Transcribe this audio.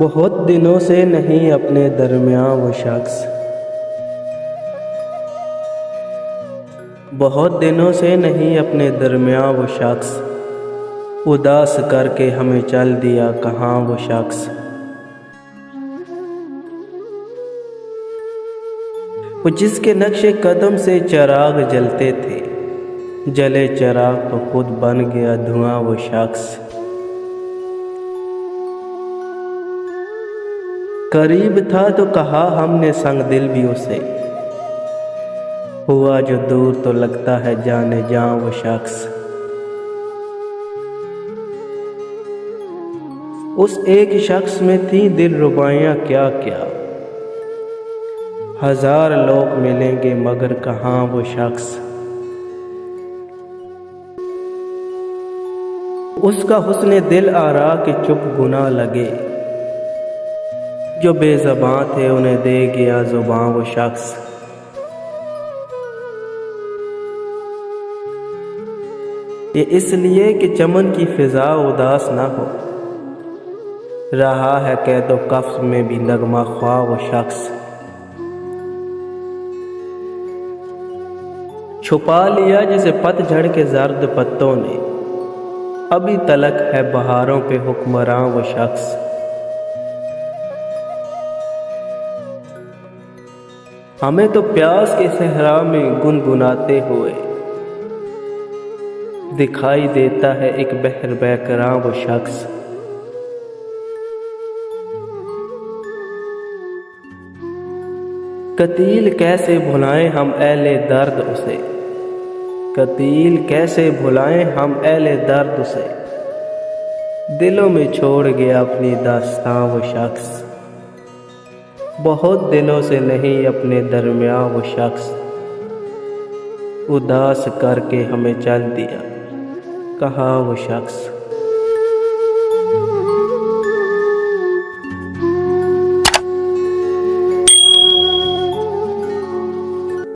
बहुत दिनों से नहीं अपने दरमियाँ वो शख्स, बहुत दिनों से नहीं अपने दरमियाँ वो शख्स, उदास करके हमें चल दिया कहाँ वो शख्स। वो जिसके नक्शे कदम से चिराग जलते थे, जले चिराग तो खुद बन गया धुआं वो शख्स। करीब था तो कहा हमने संग दिल भी उसे, हुआ जो दूर तो लगता है जाने जां वो शख्स। उस एक शख्स में थी दिल रुबाइयाँ क्या क्या, हजार लोग मिलेंगे मगर कहाँ वो शख्स। उसका हुस्ने दिल आरा के चुप गुना लगे, जो बेज़बां थे उन्हें दे गया ज़ुबां वो शख्स। ये इसलिए कि चमन की फ़िज़ा उदास ना हो, रहा है कैदो कफ्स में भी नगमा ख्वाह वो शख्स। छुपा लिया जिसे पतझड़ के जर्द पत्तों ने, अभी तलक है बहारों पे हुक्मरां वो शख्स। हमें तो प्यास के सहरा में गुनगुनाते हुए दिखाई देता है एक बहर बेकरां वो शख्स। कतील कैसे भुलाएं हम अहले दर्द उसे, कतील कैसे भुलाएं हम अहले दर्द उसे, दिलों में छोड़ गया अपनी दास्तां वो शख्स। बहुत दिनों से नहीं अपने दरमियाँ वो शख्स, उदास करके हमें चल दिया कहाँ वो शख्स।